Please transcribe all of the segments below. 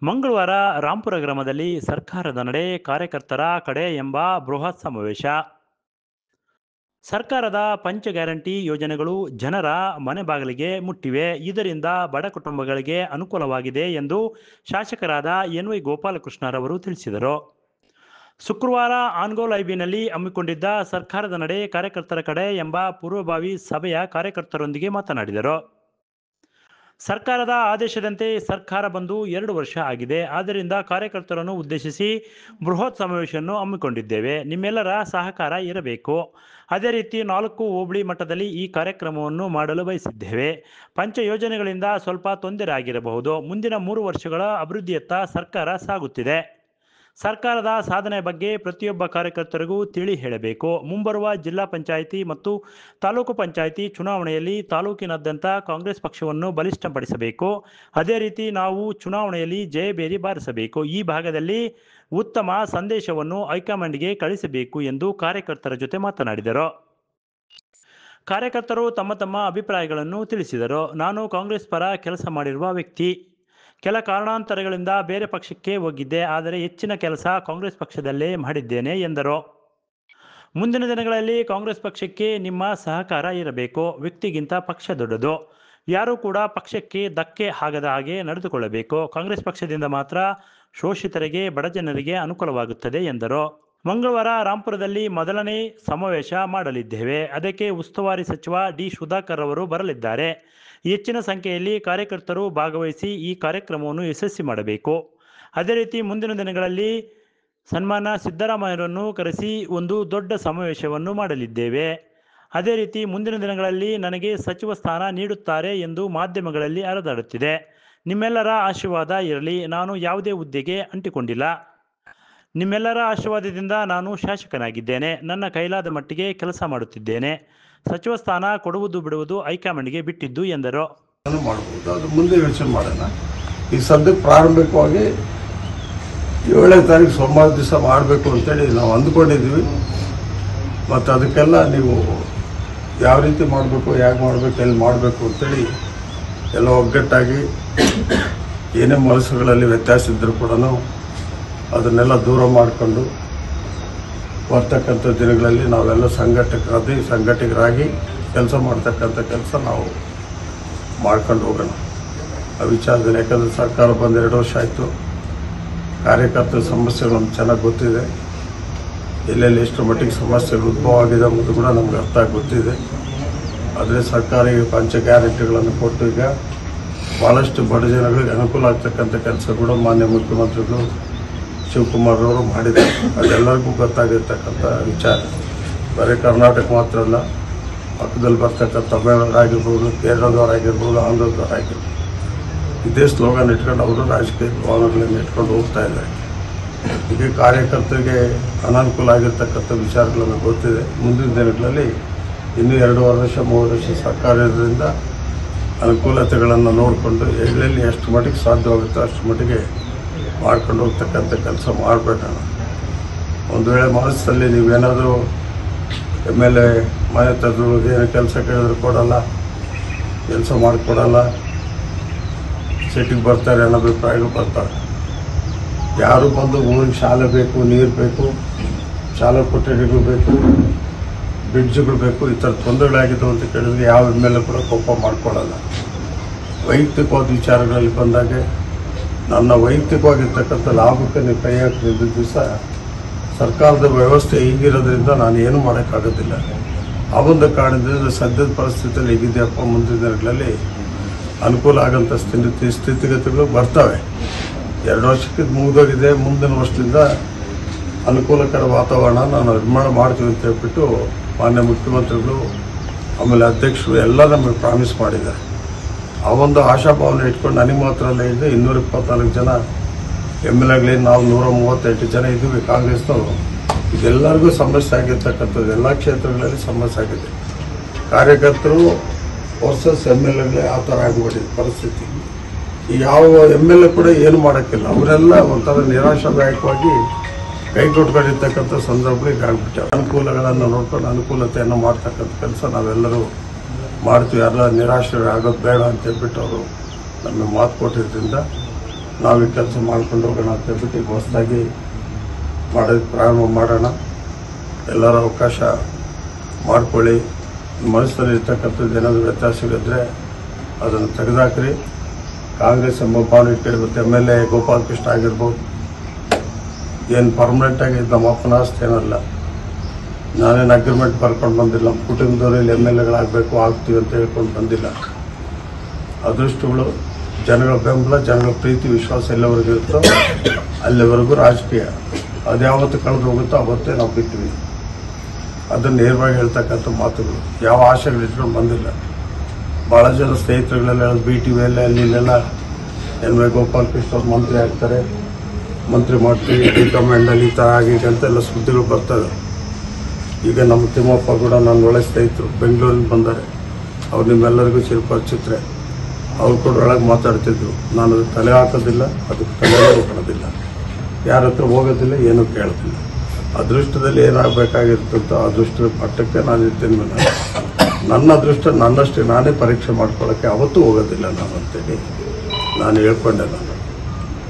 ಮಂಗಳವಾರ ರಾಂಪುರ ಗ್ರಾಮದಲ್ಲಿ ಸರ್ಕಾರದ ನಡೆ ಕಾರ್ಯಕರ್ತರ ಕಡೆ ಎಂಬ ಬೃಹತ್ ಸಮಾವೇಶ. ಸರ್ಕಾರದ ಪಂಚ ಗ್ಯಾರಂಟಿ ಯೋಜನೆಗಳು ಜನರ ಮನೆ ಬಾಗಿಲಿಗೆ ಮುಟ್ಟಿವೆ. ಇದರಿಂದ ಬಡ ಕುಟುಂಬಗಳಿಗೆ ಅನುಕೂಲವಾಗಿದೆ ಎಂದು ಶಾಸಕರಾದ ಎನ್.ವೈ. ಗೋಪಾಲಕೃಷ್ಣರವರು ತಿಳಿಸಿದರು. ಶುಕ್ರವಾರ ಆನ್ಗೋಲ್ ಐಬಿನಲ್ಲಿ ಹಮ್ಮಿಕೊಂಡಿದ್ದ ಸರ್ಕಾರದ ನಡೆ ಕಾರ್ಯಕರ್ತರ ಕಡೆ ಎಂಬ ಪೂರ್ವಭಾವಿ ಸಭೆಯ ಕಾರ್ಯಕರ್ತರೊಂದಿಗೆ ಮಾತನಾಡಿದರು. ಸರ್ಕಾರದ ಆದೇಶದಂತೆ ಸರ್ಕಾರ ಬಂದು 2 ವರ್ಷ ಆಗಿದೆ. ಆದ್ದರಿಂದ ಕಾರ್ಯಕರ್ತರನ್ನು ಉದ್ದೇಶಿಸಿ ಬೃಹತ್ ಸಮಾವೇಶವನ್ನು ಹಮ್ಮಿಕೊಂಡಿದ್ದೇವೆ. ನಿಮ್ಮೆಲ್ಲರ ಸಹಕಾರ ಇರಬೇಕು. ಅದೇ ರೀತಿ 4 ಹೋಬಳಿ ಮಟ್ಟದಲ್ಲಿ ಈ ಕಾರ್ಯಕ್ರಮವನ್ನು ಮಾಡಲು ಬಯಸಿದ್ದೇವೆ. ಪಂಚ ಯೋಜನೆಗಳಿಂದ ಸ್ವಲ್ಪ ತೊಂದರೆ ಆಗಿರಬಹುದು. ಮುಂದಿನ 3 ವರ್ಷಗಳ ಅಭಿವೃದ್ಧಿಯತ್ತ ಸರ್ಕಾರ ಸಾಗುತ್ತಿದೆ. ಸರ್ಕಾರದ ಸಾಧನೆ ಬಗ್ಗೆ ಪ್ರತಿಯೊಬ್ಬ ಕಾರ್ಯಕರ್ತರಿಗೂ ತಿಳಿ ಹೇಳಬೇಕು. ಮುಂಬರುವ ಜಿಲ್ಲಾ ಪಂಚಾಯಿತಿ ಮತ್ತು ತಾಲೂಕು ಪಂಚಾಯಿತಿ ಚುನಾವಣೆಯಲ್ಲಿ ತಾಲೂಕಿನಾದ್ಯಂತ ಕಾಂಗ್ರೆಸ್ ಪಕ್ಷವನ್ನು ಬಲಿಷ್ಠಪಡಿಸಬೇಕು. ಅದೇ ರೀತಿ ನಾವು ಚುನಾವಣೆಯಲ್ಲಿ ಜಯಭೇರಿ ಬಾರಿಸಬೇಕು. ಈ ಭಾಗದಲ್ಲಿ ಉತ್ತಮ ಸಂದೇಶವನ್ನು ಹೈಕಮಾಂಡ್ಗೆ ಕಳಿಸಬೇಕು ಎಂದು ಕಾರ್ಯಕರ್ತರ ಜೊತೆ ಮಾತನಾಡಿದರು. ಕಾರ್ಯಕರ್ತರು ತಮ್ಮ ಅಭಿಪ್ರಾಯಗಳನ್ನು ತಿಳಿಸಿದರು. ನಾನು ಕಾಂಗ್ರೆಸ್ ಪರ ಕೆಲಸ ಮಾಡಿರುವ ವ್ಯಕ್ತಿ. ಕೆಲ ಕಾರಣಾಂತರಗಳಿಂದ ಬೇರೆ ಪಕ್ಷಕ್ಕೆ ಹೋಗಿದ್ದೆ. ಆದರೆ ಹೆಚ್ಚಿನ ಕೆಲಸ ಕಾಂಗ್ರೆಸ್ ಪಕ್ಷದಲ್ಲೇ ಮಾಡಿದ್ದೇನೆ ಎಂದರು. ಮುಂದಿನ ದಿನಗಳಲ್ಲಿ ಕಾಂಗ್ರೆಸ್ ಪಕ್ಷಕ್ಕೆ ನಿಮ್ಮ ಸಹಕಾರ ಇರಬೇಕು. ವ್ಯಕ್ತಿಗಿಂತ ಪಕ್ಷ ದೊಡ್ಡದು. ಯಾರೂ ಕೂಡ ಪಕ್ಷಕ್ಕೆ ಧಕ್ಕೆ ಆಗದ ಹಾಗೆ ನಡೆದುಕೊಳ್ಳಬೇಕು. ಕಾಂಗ್ರೆಸ್ ಪಕ್ಷದಿಂದ ಮಾತ್ರ ಶೋಷಿತರಿಗೆ, ಬಡಜನರಿಗೆ ಅನುಕೂಲವಾಗುತ್ತದೆ ಎಂದರು. ಮಂಗಳವಾರ ರಾಂಪುರದಲ್ಲಿ ಮೊದಲನೇ ಸಮಾವೇಶ ಮಾಡಲಿದ್ದೇವೆ. ಅದಕ್ಕೆ ಉಸ್ತುವಾರಿ ಸಚಿವ ಡಿ. ಸುಧಾಕರ್ ಅವರು ಬರಲಿದ್ದಾರೆ. ಹೆಚ್ಚಿನ ಸಂಖ್ಯೆಯಲ್ಲಿ ಕಾರ್ಯಕರ್ತರು ಭಾಗವಹಿಸಿ ಈ ಕಾರ್ಯಕ್ರಮವನ್ನು ಯಶಸ್ವಿ ಮಾಡಬೇಕು. ಅದೇ ರೀತಿ ಮುಂದಿನ ದಿನಗಳಲ್ಲಿ ಸನ್ಮಾನ್ಯ ಸಿದ್ದರಾಮಯ್ಯರನ್ನು ಕರೆಸಿ ಒಂದು ದೊಡ್ಡ ಸಮಾವೇಶವನ್ನು ಮಾಡಲಿದ್ದೇವೆ. ಅದೇ ರೀತಿ ಮುಂದಿನ ದಿನಗಳಲ್ಲಿ ನನಗೆ ಸಚಿವ ಸ್ಥಾನ ನೀಡುತ್ತಾರೆ ಎಂದು ಮಾಧ್ಯಮಗಳಲ್ಲಿ ಹರಿದಾಡುತ್ತಿದೆ. ನಿಮ್ಮೆಲ್ಲರ ಆಶೀರ್ವಾದ ಇರಲಿ. ನಾನು ಯಾವುದೇ ಹುದ್ದೆಗೆ ಅಂಟಿಕೊಂಡಿಲ್ಲ. ನಿಮ್ಮೆಲ್ಲರ ಆಶೀರ್ವಾದದಿಂದ ನಾನು ಶಾಸಕನಾಗಿದ್ದೇನೆ. ನನ್ನ ಕೈಲಾದ ಮಟ್ಟಿಗೆ ಕೆಲಸ ಮಾಡುತ್ತಿದ್ದೇನೆ. ಸಚಿವ ಸ್ಥಾನ ಕೊಡುವುದು ಬಿಡುವುದು ಹೈಕಮಾಂಡ್ಗೆ ಬಿಟ್ಟಿದ್ದು ಎಂದರು. ಮಾಡಬಹುದು, ಅದು ಮುಂದೆ ಯೋಚನೆ ಮಾಡೋಣ. ಈ ಸದ್ಯಕ್ಕೆ ಪ್ರಾರಂಭಿಕವಾಗಿ 7ನೇ ತಾರೀಕು ಸೋಮವಾರ ದಿವಸ ಮಾಡಬೇಕು ಅಂತೇಳಿ ನಾವು ಅಂದ್ಕೊಂಡಿದ್ದೀವಿ. ಮತ್ತು ಅದಕ್ಕೆಲ್ಲ ನೀವು ಯಾವ ರೀತಿ ಮಾಡಬೇಕು, ಹೇಗೆ ಮಾಡಬೇಕು, ಎಲ್ಲಿ ಮಾಡಬೇಕು ಅಂತೇಳಿ ಎಲ್ಲ ಒಗ್ಗಟ್ಟಾಗಿ ಏನೇ ಮನಸ್ಸುಗಳಲ್ಲಿ ವ್ಯತ್ಯಾಸ ಇದ್ದರೂ ಕೂಡ ಅದನ್ನೆಲ್ಲ ದೂರ ಮಾಡಿಕೊಂಡು ಬರ್ತಕ್ಕಂಥ ದಿನಗಳಲ್ಲಿ ನಾವೆಲ್ಲ ಸಂಘಟಕರಾಗಿ ಕೆಲಸ ಮಾಡ್ತಕ್ಕಂಥ ಕೆಲಸ ನಾವು ಮಾಡ್ಕೊಂಡು ಹೋಗೋಣ ಆ ವಿಚಾರದಲ್ಲಿ. ಯಾಕಂದರೆ ಸರ್ಕಾರ ಬಂದು 2 ವರ್ಷ ಆಯಿತು. ಕಾರ್ಯಕರ್ತರ ಸಮಸ್ಯೆಗಳು ನಮ್ಗೆ ಚೆನ್ನಾಗಿ ಗೊತ್ತಿದೆ. ಎಲ್ಲೆಲ್ಲಿ ಎಷ್ಟು ಮಟ್ಟಿಗೆ ಸಮಸ್ಯೆಗಳು ಉದ್ಭವ ಆಗಿದೆ ಅನ್ನೋದು ಕೂಡ ನಮ್ಗೆ ಅರ್ಥ ಆಗಿ ಗೊತ್ತಿದೆ. ಆದರೆ ಸರ್ಕಾರ ಈಗ ಪಂಚ ಗ್ಯಾರಂಟಿಗಳನ್ನು ಕೊಟ್ಟು ಈಗ ಭಾಳಷ್ಟು ಬಡ ಜನಗಳಿಗೆ ಅನುಕೂಲ ಆಗ್ತಕ್ಕಂಥ ಕೆಲಸ ಕೂಡ ಮಾನ್ಯ ಮುಖ್ಯಮಂತ್ರಿಗಳು ಶಿವಕುಮಾರ್ ಅವರು ಮಾಡಿದ್ದಾರೆ. ಅದೆಲ್ಲರಿಗೂ ಗೊತ್ತಾಗಿರ್ತಕ್ಕಂಥ ವಿಚಾರ. ಬರೀ ಕರ್ನಾಟಕ ಮಾತ್ರ ಅಲ್ಲ, ಪಕ್ಕದಲ್ಲಿ ಬರ್ತಕ್ಕಂಥ ತಮಿಳುನಾಡು ಆಗಿರ್ಬೋದು, ಕೇರಳದವರಾಗಿರ್ಬೋದು, ಆಂಧ್ರದವರಾಗಿರ್ಬೋದು, ಇದೇ ಸ್ಲೋಗನ್ ಇಟ್ಕೊಂಡು ಅವರು ರಾಜಕೀಯ ಭಾವನೆಗಳನ್ನು ಇಟ್ಕೊಂಡು ಹೋಗ್ತಾ ಇದ್ದಾರೆ. ಹೀಗೆ ಕಾರ್ಯಕರ್ತರಿಗೆ ಅನಾನುಕೂಲ ಆಗಿರ್ತಕ್ಕಂಥ ವಿಚಾರಗಳನ್ನು ಗೊತ್ತಿದೆ. ಮುಂದಿನ ದಿನಗಳಲ್ಲಿ ಇನ್ನೂ 2.5 ವರ್ಷ 3 ವರ್ಷ ಸರ್ಕಾರ ಇರೋದ್ರಿಂದ ಅನುಕೂಲತೆಗಳನ್ನು ನೋಡಿಕೊಂಡು ಎಲ್ಲೆಲ್ಲಿ ಎಷ್ಟು ಮಟ್ಟಿಗೆ ಸಾಧ್ಯವಾಗುತ್ತೋ ಅಷ್ಟು ಮಟ್ಟಿಗೆ ಮಾಡ್ಕೊಂಡು ಹೋಗ್ತಕ್ಕಂಥ ಕೆಲಸ ಮಾಡಬೇಕಣ್ಣ. ಒಂದು ವೇಳೆ ಮನಸ್ಸಲ್ಲಿ ನೀವೇನಾದರೂ MLA ಮನೆ ತದ್ರು ಏನು ಕೆಲಸ ಕೇಳಿದ್ರು ಕೊಡಲ್ಲ, ಕೆಲಸ ಮಾಡಿಕೊಡಲ್ಲ, ಸಿಟಿಗೆ ಬರ್ತಾರೆ ಅನ್ನೋ ಅಭಿಪ್ರಾಯಗಳು ಬರ್ತಾರೆ. ಯಾರು ಬಂದು ಊರಿಗೆ ಶಾಲೆ ಬೇಕು, ನೀರು ಬೇಕು, ಶಾಲಾ ಕೊಠಡಿಗಳು ಬೇಕು, ಬ್ರಿಡ್ಜ್ಗಳು ಬೇಕು, ಈ ಥರ ತೊಂದರೆಗಳಾಗಿದ್ದು ಅಂತ ಕೇಳಿದ್ರೆ ಯಾವ MLA ಕೂಡ ಕೋಪ ಮಾಡ್ಕೊಳ್ಳಲ್ಲ. ವೈಯಕ್ತಿಕವಾದ ವಿಚಾರಗಳಲ್ಲಿ ಬಂದಾಗೆ ನನ್ನ ವೈಯಕ್ತಿಕವಾಗಿರ್ತಕ್ಕಂಥ ಲಾಭಕ್ಕೆ ನೀವು ಕೈ ಹಾಕಿದ ದಿವಸ ಸರ್ಕಾರದ ವ್ಯವಸ್ಥೆ ಹೀಗಿರೋದ್ರಿಂದ ನಾನು ಏನು ಮಾಡೋಕ್ಕಾಗೋದಿಲ್ಲ. ಆ ಒಂದು ಕಾರಣದಿಂದ ಸದ್ಯದ ಪರಿಸ್ಥಿತಿಯಲ್ಲಿ ಹೇಗಿದೆಯಪ್ಪ, ಮುಂದಿನ ದಿನಗಳಲ್ಲಿ ಅನುಕೂಲ ಆಗೋಂಥ ಸ್ಥಿತಿಗತಿಗಳು ಬರ್ತವೆ. 2 ವರ್ಷಕ್ಕೆ ಮುಗಿದೋಗಿದೆ. ಮುಂದಿನ ವರ್ಷದಿಂದ ಅನುಕೂಲಕರ ವಾತಾವರಣ ನಾನು ನಿರ್ಮಾಣ ಮಾಡ್ತೀವಿ ಅಂತ ಹೇಳ್ಬಿಟ್ಟು ಮಾನ್ಯ ಮುಖ್ಯಮಂತ್ರಿಗಳು ಆಮೇಲೆ ಅಧ್ಯಕ್ಷರು ಎಲ್ಲ ನಮಗೆ ಪ್ರಾಮಿಸ್ ಮಾಡಿದ್ದಾರೆ. ಆ ಒಂದು ಆಶಾಭಾವನೆ ಇಟ್ಕೊಂಡು ನನಗೆ ಮಾತ್ರ ಅಲ್ಲ, ಇದೆ 224 ಜನ MLAಗಳೇನು ನಾವು 138 ಜನ ಇದ್ದೀವಿ ಕಾಂಗ್ರೆಸ್ನವರು. ಇದೆಲ್ಲರಿಗೂ ಸಮಸ್ಯೆ ಆಗಿರ್ತಕ್ಕಂಥದ್ದು. ಎಲ್ಲ ಕ್ಷೇತ್ರಗಳಲ್ಲಿ ಸಮಸ್ಯೆ ಆಗಿದೆ. ಕಾರ್ಯಕರ್ತರು ವರ್ಸಸ್ MLAಗಳೇ ಆ ಥರ ಆಗಿಬಿಟ್ಟಿದೆ ಪರಿಸ್ಥಿತಿ. ಈಗ ಯಾವ MLA ಕೂಡ ಏನು ಮಾಡೋಕ್ಕಿಲ್ಲ. ಅವರೆಲ್ಲ ಒಂಥರ ನಿರಾಶಾದಾಯಕವಾಗಿ ಕೈ ಕೊಟ್ಕೊಂಡಿರ್ತಕ್ಕಂಥ ಸಂದರ್ಭಗಳಿಗೆ ಆಗ್ಬಿಟ್ಟು ಅನುಕೂಲಗಳನ್ನು ನೋಡ್ಕೊಂಡು ಅನುಕೂಲತೆಯನ್ನು ಮಾಡ್ತಕ್ಕಂಥ ಕೆಲಸ ನಾವೆಲ್ಲರೂ ಮಾಡ್ತೀವಿ. ಎಲ್ಲ ನಿರಾಶೆ ಆಗೋದು ಬೇಡ ಅಂತ ಹೇಳ್ಬಿಟ್ಟು ಅವರು ನಮಗೆ ಮಾತು ಕೊಟ್ಟಿದ್ದರಿಂದ ನಾವೀ ಕೆಲಸ ಮಾಡ್ಕೊಂಡು ಹೋಗೋಣ ಅಂತ ಹೇಳ್ಬಿಟ್ಟು ಈಗ ಹೊಸದಾಗಿ ಪ್ರಾರಂಭ ಮಾಡೋಣ. ಎಲ್ಲರ ಅವಕಾಶ ಮಾಡಿಕೊಳ್ಳಿ. ಮನಸ್ಸಲ್ಲಿ ಇರ್ತಕ್ಕಂಥದ್ದು ಏನಾದರೂ ವ್ಯತ್ಯಾಸಗಳಿದ್ದರೆ ಅದನ್ನು ತೆಗೆದುಹಾಕ್ರಿ. ಕಾಂಗ್ರೆಸ್ ಎಂಬ ಭಾವನೆ ಇಟ್ಟಿರುತ್ತೆ. MLA ಗೋಪಾಲಕೃಷ್ಣ ಆಗಿರ್ಬೋದು, ಏನು ಪರ್ಮನೆಂಟಾಗಿ ನಮ್ಮ ಅಪ್ಪನ ಆಸ್ತಿ ಏನಲ್ಲ. ನಾನೇನು ಅಗ್ರಿಮೆಂಟ್ ಬರ್ಕೊಂಡು ಬಂದಿಲ್ಲ. ನಮ್ಮ ಕುಟುಂಬದವರಲ್ಲಿ MLAಗಳಾಗಬೇಕು ಆಗ್ತೀವಿ ಅಂತ ಹೇಳ್ಕೊಂಡು ಬಂದಿಲ್ಲ. ಅದೃಷ್ಟಗಳು ಜನಗಳ ಬೆಂಬಲ, ಜನಗಳ ಪ್ರೀತಿ, ವಿಶ್ವಾಸ ಎಲ್ಲವರೆಗೂ ಇರುತ್ತೋ ಅಲ್ಲಿವರೆಗೂ ರಾಜಕೀಯ. ಅದ್ಯಾವತ್ತು ಕಳೆದು ಹೋಗುತ್ತೋ ಅವತ್ತೇ ನಾವು ಬಿಟ್ಟಿವಿ. ಅದನ್ನು ನೇರವಾಗಿ ಹೇಳ್ತಕ್ಕಂಥ ಮಾತುಗಳು. ಯಾವ ಆಶೆಗಳು ಇಟ್ಕೊಂಡು ಬಂದಿಲ್ಲ. ಭಾಳ ಜನ ಸ್ನೇಹಿತರುಗಳೆಲ್ಲ BTV ಅಲ್ಲಿ ಇಲ್ಲೆಲ್ಲ MLA ಗೋಪಾಲಕೃಷ್ಣ ಅವ್ರು ಮಂತ್ರಿ ಆಗ್ತಾರೆ, ಮಂತ್ರಿ ಮಾಡ್ತೀವಿ, ರಿಕಮೆಂಡಲ್ಲಿ ಈ ಥರ ಆಗಿದೆ ಅಂತೆಲ್ಲ ಸುದ್ದಿಗಳು ಬರ್ತವೆ. ಈಗ ನಮ್ಮ ತಿಮ್ಮಪ್ಪ ಕೂಡ ನನ್ನ ಒಳ್ಳೆ ಸ್ನೇಹಿತರು ಬೆಂಗಳೂರಿಂದ ಬಂದ್ದಾರೆ. ಅವ್ರು ನಿಮ್ಮೆಲ್ಲರಿಗೂ ಚಿರಪರಿಚಿತರೆ. ಅವ್ರು ಕೂಡ ಒಳಗೆ ಮಾತಾಡ್ತಿದ್ರು. ನಾನು ಅದಕ್ಕೆ ತಲೆ ಹಾಕೋದಿಲ್ಲ, ಅದಕ್ಕೆ ತಲೆ ಹೋಗೋದಿಲ್ಲ, ಯಾರ ಹತ್ರ ಹೋಗೋದಿಲ್ಲ, ಏನೂ ಕೇಳೋದಿಲ್ಲ. ಅದೃಷ್ಟದಲ್ಲಿ ಏನಾಗಬೇಕಾಗಿರ್ತಂತೋ ಅದೃಷ್ಟದ ಮಟ್ಟಕ್ಕೆ ನಾನು ಇರ್ತೀನಿ. ನನ್ನ ಅದೃಷ್ಟ ನನ್ನಷ್ಟೇ ನಾನೇ ಪರೀಕ್ಷೆ ಮಾಡ್ಕೊಳ್ಳೋಕ್ಕೆ ಅವತ್ತೂ ಹೋಗೋದಿಲ್ಲ ನಾನು ಅಂತೇಳಿ ನಾನು ಹೇಳ್ಕೊಂಡೆ.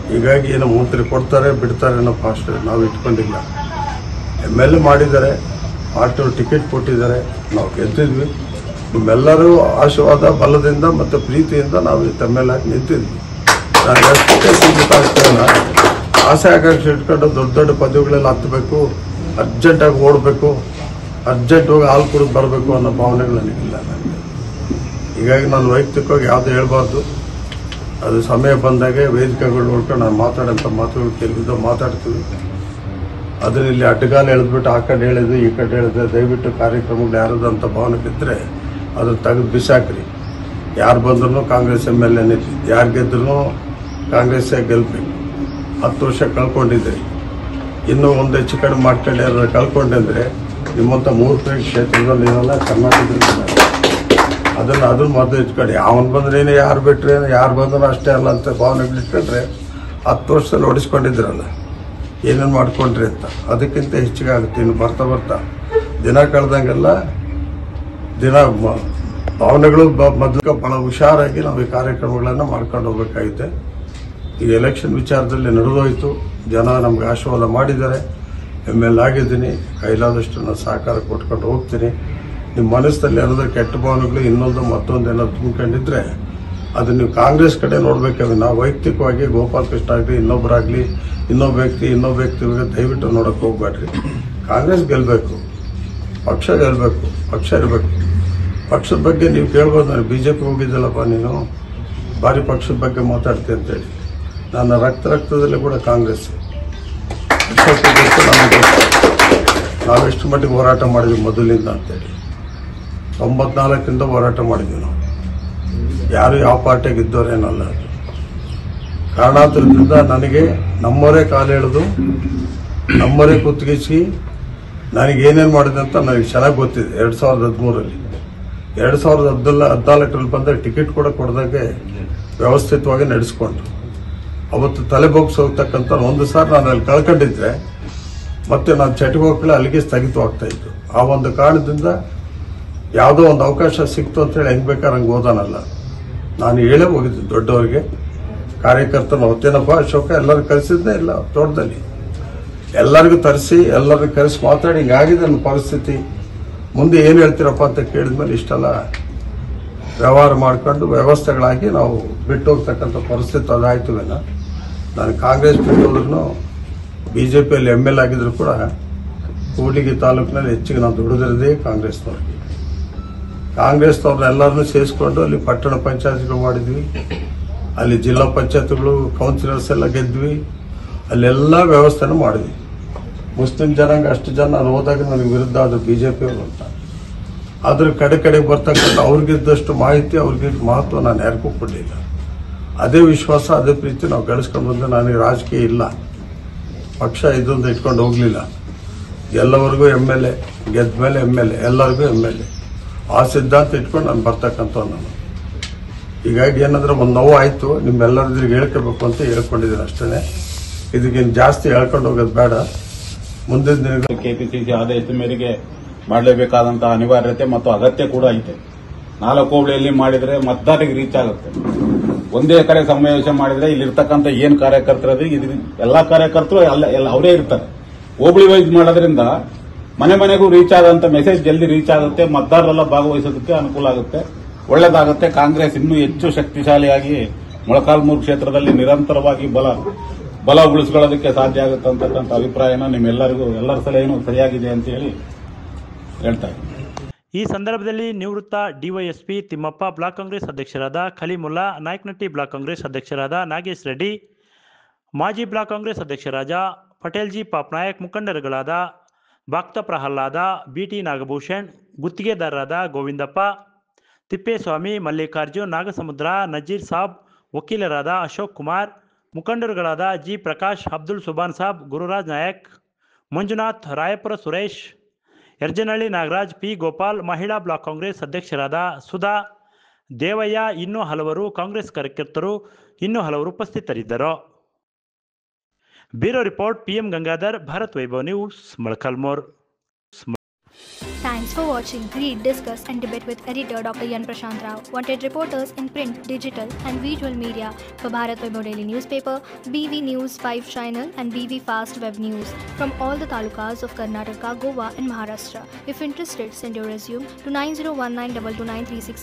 ಹೀಗಾಗಿ ಏನು ಮಂತ್ರಿ ಕೊಡ್ತಾರೆ ಬಿಡ್ತಾರೆ ಅನ್ನೋ ಫಾಸ್ಟ್ ನಾವು ಇಟ್ಕೊಂಡಿಲ್ಲ. MLA ಮಾಡಿದ್ದಾರೆ, ಪಾರ್ಟಿಯವರು ಟಿಕೆಟ್ ಕೊಟ್ಟಿದ್ದಾರೆ, ನಾವು ಗೆದ್ದಿದ್ವಿ. ನಿಮ್ಮೆಲ್ಲರೂ ಆಶೀರ್ವಾದ ಬಲದಿಂದ ಮತ್ತು ಪ್ರೀತಿಯಿಂದ ನಾವು MLA ಆಗಿ ನಿಂತಿದ್ವಿ. ನಾನು ಎಷ್ಟೇ ಸೀಮಿತ ಆಗ್ತೇನೆ, ಆಸೆ ಆಕಾಂಕ್ಷೆ ಇಟ್ಕೊಂಡು ದೊಡ್ಡ ದೊಡ್ಡ ಪದವಿಗಳೆಲ್ಲ ಹತ್ತಬೇಕು, ಅರ್ಜೆಂಟಾಗಿ ಓಡಬೇಕು, ಅರ್ಜೆಂಟ್ ಹೋಗಿ ಹಾಲು ಕುಡಿದು ಬರಬೇಕು ಅನ್ನೋ ಭಾವನೆಗಳು ನನಗಿಲ್ಲ. ನನಗೆ ಹೀಗಾಗಿ ನಾನು ವೈಯಕ್ತಿಕವಾಗಿ ಯಾವುದೂ ಹೇಳ್ಬಾರ್ದು. ಅದು ಸಮಯ ಬಂದಾಗೆ ವೇದಿಕೆಗಳು ನೋಡ್ಕೊಂಡು ನಾನು ಮಾತಾಡೋಂಥ ಮಾತುಗಳು ಕೆಲವಿದ್ದು ಮಾತಾಡ್ತೀವಿ. ಅದನ್ನ ಇಲ್ಲಿ ಅಡ್ಡಗಾಲ ಎಳೆದ್ಬಿಟ್ಟು ಆ ಕಡೆ ಹೇಳಿದ್ದು ಈ ಕಡೆ ಹೇಳಿದ್ರೆ ದಯವಿಟ್ಟು ಕಾರ್ಯಕ್ರಮಗಳು ಯಾರದಂಥ ಭಾವನೆ ಬಿದ್ದರೆ ಅದನ್ನು ತೆಗೆದು ಬಿಸಾಕ್ರಿ. ಯಾರು ಬಂದ್ರೂ ಕಾಂಗ್ರೆಸ್ MLA ನಿಂತು, ಯಾರು ಗೆದ್ರೂ ಕಾಂಗ್ರೆಸ್ಸೇ ಗೆಲ್ಬೇಕು. 10 ವರ್ಷ ಕಳ್ಕೊಂಡಿದ್ದೆ, ಇನ್ನೂ ಒಂದು ಹೆಚ್ಚು ಕಡಿಮೆ ಮಾಡ್ಕೊಂಡು ಯಾರು ಕಳ್ಕೊಂಡೆಂದರೆ ನಿಮ್ಮಂಥ 3 ಕ್ಷೇತ್ರದಲ್ಲಿ ಇರಲ್ಲ, ಕರ್ನಾಟಕದಲ್ಲಿ ಅದನ್ನು ಮೊದಲು ಇಟ್ಕೊಂಡು ಅವನು ಬಂದ್ರೇನು ಯಾರು ಬಿಟ್ಟರೆ ಯಾರು ಬಂದರೂ ಅಷ್ಟೇ ಅಲ್ಲ ಅಂತ ಭಾವನೆಗಳು ಇಟ್ಕೊಂಡ್ರೆ 10 ವರ್ಷದಲ್ಲಿ ಹೊಡಿಸ್ಕೊಂಡಿದ್ರಲ್ಲ, ಏನೇನು ಮಾಡ್ಕೊಂಡ್ರಿ ಅಂತ. ಅದಕ್ಕಿಂತ ಹೆಚ್ಚಿಗೆ ಆಗುತ್ತೆ. ಇನ್ನು ಬರ್ತಾ ಬರ್ತಾ ದಿನ ಕಳೆದಂಗೆಲ್ಲ ದಿನ ಭಾವನೆಗಳು ಮೊದಲು ಭಾಳ ಹುಷಾರಾಗಿ ನಾವು ಈ ಕಾರ್ಯಕ್ರಮಗಳನ್ನು ಮಾಡ್ಕೊಂಡು ಹೋಗ್ಬೇಕಾಗಿದೆ. ಈ ಎಲೆಕ್ಷನ್ ವಿಚಾರದಲ್ಲಿ ನಡೆದೋಯ್ತು. ಜನ ನಮ್ಗೆ ಆಶೀರ್ವಾದ ಮಾಡಿದ್ದಾರೆ. MLA ಆಗಿದ್ದೀನಿ. ಕೈಲಾದಷ್ಟು ನಾನು ಸಹಕಾರ ಕೊಟ್ಕೊಂಡು ಹೋಗ್ತೀನಿ. ನಿಮ್ಮ ಮನಸ್ಸಲ್ಲಿ ಏನಾದರೂ ಕೆಟ್ಟ ಭಾವನೆಗಳು ಇನ್ನೊಂದು ಮತ್ತೊಂದು ಏನಾದ್ರು ತುಂಬಿಕೊಂಡಿದ್ರೆ ಅದು ನೀವು ಕಾಂಗ್ರೆಸ್ ಕಡೆ ನೋಡ್ಬೇಕಾದ್ರೆ ನಾವು ವೈಯಕ್ತಿಕವಾಗಿ ಗೋಪಾಲಕೃಷ್ಣ ಆಗಲಿ ಇನ್ನೊಬ್ಬ ವ್ಯಕ್ತಿಗಳಿಗೆ ದಯವಿಟ್ಟು ನೋಡೋಕೆ ಹೋಗ್ಬೇಡ್ರಿ. ಕಾಂಗ್ರೆಸ್ ಗೆಲ್ಲಬೇಕು, ಪಕ್ಷ ಗೆಲ್ಲಬೇಕು, ಪಕ್ಷ ಇರಬೇಕು. ಪಕ್ಷದ ಬಗ್ಗೆ ನೀವು ಕೇಳ್ಬೋದು. ನಾನು BJP ಹೋಗಿದ್ದಲ್ಲಪ್ಪ, ನೀನು ಭಾರಿ ಪಕ್ಷದ ಬಗ್ಗೆ ಮಾತಾಡ್ತೀನಿ ಅಂತೇಳಿ. ನನ್ನ ರಕ್ತದಲ್ಲಿ ಕೂಡ ಕಾಂಗ್ರೆಸ್. ನಾವೆಷ್ಟು ಮಟ್ಟಿಗೆ ಹೋರಾಟ ಮಾಡಿದ್ವಿ ಮೊದಲಿಂದ ಅಂತೇಳಿ. 94ರಿಂದ ಹೋರಾಟ ಮಾಡಿದ್ವಿ ನಾವು. ಯಾರು ಯಾವ ಪಾರ್ಟಿಯಾಗಿ ಇದ್ದವರೇನಲ್ಲ. ಅದು ಕಾರಣಾಂತರದಿಂದ ನನಗೆ ನಮ್ಮವರೇ ಕಾಲು ಎಳೆದು ನಮ್ಮವರೇ ಕುತ್ತಿಗಿಸಿ ನನಗೇನೇನು ಮಾಡಿದೆ ಅಂತ ನನಗೆ ಚೆನ್ನಾಗಿ ಗೊತ್ತಿದೆ. 2013ರಲ್ಲಿ 2014ರಲ್ಲಿ ಬಂದಾಗ ಟಿಕೆಟ್ ಕೂಡ ಕೊಡದಾಗೆ ವ್ಯವಸ್ಥಿತವಾಗಿ ನಡೆಸ್ಕೊಂಡು ಅವತ್ತು ತಲೆ ಬಗ್ಗಿಸಿ ಹೋಗ್ತಕ್ಕಂಥ ಒಂದು ಸಾರಿ ನಾನು ಅಲ್ಲಿ ಕಳ್ಕೊಂಡಿದ್ರೆ ಮತ್ತೆ ನಾನು ಚಟುವಟಿಕೆಗಳು ಅಲ್ಲಿಗೆ ಸ್ಥಗಿತವಾಗ್ತಾ ಇತ್ತು. ಆ ಒಂದು ಕಾರಣದಿಂದ ಯಾವುದೋ ಒಂದು ಅವಕಾಶ ಸಿಕ್ತು ಅಂತೇಳಿ ಹೆಂಗೆ ಬೇಕಾದ್ರೆ ಹಂಗೆ ಓದಾನಲ್ಲ. ನಾನು ಹೇಳೇ ಹೋಗಿದ್ದೆ ದೊಡ್ಡವರಿಗೆ, ಕಾರ್ಯಕರ್ತನ ಹೊತ್ತೇನಪ್ಪ ಅಶೋಕ ಎಲ್ಲರೂ ಕರೆಸಿದ್ದೆ ಇಲ್ಲ ತೋಟದಲ್ಲಿ ಎಲ್ಲರಿಗೂ ಎಲ್ಲರಿಗೂ ಕರೆಸಿ ಮಾತಾಡಿ ಹಿಂಗಾಗಿದೆ ನನ್ನ ಪರಿಸ್ಥಿತಿ, ಮುಂದೆ ಏನು ಹೇಳ್ತೀರಪ್ಪ ಅಂತ ಕೇಳಿದ್ಮೇಲೆ ಇಷ್ಟೆಲ್ಲ ವ್ಯವಹಾರ ಮಾಡ್ಕೊಂಡು ವ್ಯವಸ್ಥೆಗಳಾಗಿ ನಾವು ಬಿಟ್ಟು ಹೋಗ್ತಕ್ಕಂಥ ಪರಿಸ್ಥಿತಿ ಅದಾಯ್ತವೇನ. ನಾನು ಕಾಂಗ್ರೆಸ್ ಬಿಟ್ಟು ಹೋದ್ರೂ BJPಯಲ್ಲಿ MLA ಆಗಿದ್ರು ಕೂಡ ಕೂಡ್ಲಿಗಿ ತಾಲೂಕಿನಲ್ಲಿ ಹೆಚ್ಚಿಗೆ ನಾವು ದುಡಿದಿರೋದೇ ಕಾಂಗ್ರೆಸ್ನವ್ರನ್ನೆಲ್ಲರನ್ನೂ ಸೇರಿಸ್ಕೊಂಡು ಅಲ್ಲಿ ಪಟ್ಟಣ ಪಂಚಾಯತ್ಗಳು ಮಾಡಿದ್ವಿ, ಅಲ್ಲಿ ಜಿಲ್ಲಾ ಪಂಚಾಯತ್ಗಳು ಕೌನ್ಸಿಲರ್ಸ್ ಎಲ್ಲ ಗೆದ್ವಿ, ಅಲ್ಲೆಲ್ಲ ವ್ಯವಸ್ಥೆನೂ ಮಾಡಿದ್ವಿ. ಮುಸ್ಲಿಂ ಜನಾಂಗ ಅಷ್ಟು ಜನ ನಾನು ಹೋದಾಗ ನನಗೆ ವಿರುದ್ಧ ಆದ BJP ಅಂತ. ಆದ್ರೆ ಕಡೆಗೆ ಬರ್ತಕ್ಕಂಥ ಅವ್ರಿಗಿದ್ದಷ್ಟು ಮಾಹಿತಿ ಅವ್ರಿಗಿದ್ದ ಮಹತ್ವ ನಾನು ಯಾರಿಗೂ ಕೊಡಲಿಲ್ಲ. ಅದೇ ವಿಶ್ವಾಸ ಅದೇ ಪ್ರೀತಿ ನಾವು ಗಳಿಸ್ಕೊಂಡು ಬಂದು ನನಗೆ ರಾಜಕೀಯ ಇಲ್ಲ, ಪಕ್ಷ ಇದೊಂದು ಇಟ್ಕೊಂಡು ಹೋಗಲಿಲ್ಲ. ಎಲ್ಲವರೆಗೂ MLA, ಗೆದ್ದ ಮೇಲೆ MLA, ಎಲ್ಲರಿಗೂ MLA ಆ ಸಿದ್ಧಾಂತ ಇಟ್ಕೊಂಡು ನಾನು ಬರ್ತಕ್ಕಂಥ ನಾನು. ಹೀಗಾಗಿ ಏನಂದ್ರೆ ಒಂದು ನೋವು ಆಯಿತು, ನಿಮ್ಮೆಲ್ಲರಿದ್ರಿಗೆ ಹೇಳ್ಕೋಬೇಕು ಅಂತ ಹೇಳ್ಕೊಂಡಿದ್ದೀನಿ ಅಷ್ಟೇ. ಇದಕ್ಕೇನು ಜಾಸ್ತಿ ಹೇಳ್ಕೊಂಡು ಹೋಗೋದು ಬೇಡ. ಮುಂದಿನ ದಿನಗಳು ಕೆಪಿಸಿಸಿ ಆದೇಶದ ಮೇರೆಗೆ ಮಾಡಲೇಬೇಕಾದಂತಹ ಅನಿವಾರ್ಯತೆ ಮತ್ತು ಅಗತ್ಯ ಕೂಡ ಐತೆ. 4 ಹೋಬಳಿಯಲ್ಲಿ ಮಾಡಿದರೆ ಮತದಾರರಿಗೆ ರೀಚ್ ಆಗುತ್ತೆ. ಒಂದೇ ಕಡೆ ಸಮಾವೇಶ ಮಾಡಿದ್ರೆ ಇಲ್ಲಿರ್ತಕ್ಕಂಥ ಏನ್ ಕಾರ್ಯಕರ್ತರು ಎಲ್ಲಾ ಕಾರ್ಯಕರ್ತರು ಎಲ್ಲ ಅವರೇ ಇರ್ತಾರೆ. ಹೋಬಳಿ ವೈಸ್ ಮಾಡೋದ್ರಿಂದ ಮನೆ ಮನೆಗೂ ರೀಚ್ ಆದಂತ ಮೆಸೇಜ್ ಜಲ್ದಿ ರೀಚ್ ಆಗುತ್ತೆ, ಮತದಾರರೆಲ್ಲ ಭಾಗವಹಿಸೋದಕ್ಕೆ ಅನುಕೂಲ ಆಗುತ್ತೆ, ಒಳ್ಳೇದಾಗುತ್ತೆ. ಕಾಂಗ್ರೆಸ್ ಇನ್ನೂ ಹೆಚ್ಚು ಶಕ್ತಿಶಾಲಿಯಾಗಿ ಮೊಳಕಾಲ್ಮೂರು ಕ್ಷೇತ್ರದಲ್ಲಿ ನಿರಂತರವಾಗಿ ಬಲ ಉಳಿಸಿಕೊಳ್ಳೋದಕ್ಕೆ ಸಾಧ್ಯ ಆಗುತ್ತೆ ಅಂತಕ್ಕಂಥ ಅಭಿಪ್ರಾಯನ ನಿಮ್ಮೆಲ್ಲರಿಗೂ ಎಲ್ಲರ ಸಲಹೆನೂ ಸರಿಯಾಗಿದೆ ಅಂತ ಹೇಳಿ ಹೇಳ್ತಾ ಇದ್ದೀನಿ. ಈ ಸಂದರ್ಭದಲ್ಲಿ ನಿವೃತ್ತ ಡಿವೈಎಸ್ಪಿ ತಿಮ್ಮಪ್ಪ, ಬ್ಲಾಕ್ ಕಾಂಗ್ರೆಸ್ ಅಧ್ಯಕ್ಷರಾದ ಖಲೀಮುಲ್ಲಾ, ನಾಯಕನಹಟ್ಟಿ ಬ್ಲಾಕ್ ಕಾಂಗ್ರೆಸ್ ಅಧ್ಯಕ್ಷರಾದ ನಾಗೇಶ್ ರೆಡ್ಡಿ, ಮಾಜಿ ಬ್ಲಾಕ್ ಕಾಂಗ್ರೆಸ್ ಅಧ್ಯಕ್ಷರಾದ ಪಟೇಲ್ಜಿ ಪಾಪ್ನಾಯಕ್, ಮುಖಂಡರುಗಳಾದ ಭಕ್ತ ಪ್ರಹ್ಲಾದ, ಬಿಟಿ ನಾಗಭೂಷಣ್, ಗುತ್ತಿಗೆದಾರರಾದ ಗೋವಿಂದಪ್ಪ, ತಿಪ್ಪೇಸ್ವಾಮಿ, ಮಲ್ಲಿಕಾರ್ಜುನ್, ನಾಗಸಮುದ್ರ, ನಜೀರ್ ಸಾಬ್, ವಕೀಲರಾದ ಅಶೋಕ್ ಕುಮಾರ್, ಮುಖಂಡರುಗಳಾದ ಜಿ ಪ್ರಕಾಶ್, ಅಬ್ದುಲ್ ಸುಬಾನ್ ಸಾಬ್, ಗುರುರಾಜ್ ನಾಯಕ್, ಮಂಜುನಾಥ್, ರಾಯಪುರ ಸುರೇಶ್, ಯರ್ಜನಹಳ್ಳಿ ನಾಗರಾಜ್, ಪಿ ಗೋಪಾಲ್, ಮಹಿಳಾ ಬ್ಲಾಕ್ ಕಾಂಗ್ರೆಸ್ ಅಧ್ಯಕ್ಷರಾದ ಸುಧಾ, ದೇವಯ್ಯ, ಇನ್ನೂ ಹಲವರು ಕಾಂಗ್ರೆಸ್ ಕಾರ್ಯಕರ್ತರು ಉಪಸ್ಥಿತರಿದ್ದರು. Bureau report, PM Gangadhar, Bharat Vaibhav news, Molakalmuru. Thanks for watching. Read, discuss and debate with editor Dr. Yan Prashant Rao. Wanted reporters in print, digital and visual media for Bharat Vaibhav Daily Newspaper, BV News 5 Channel and BV Fast Web News from all the talukas of Karnataka, Goa and Maharashtra. If interested, send your resume to 9019229369.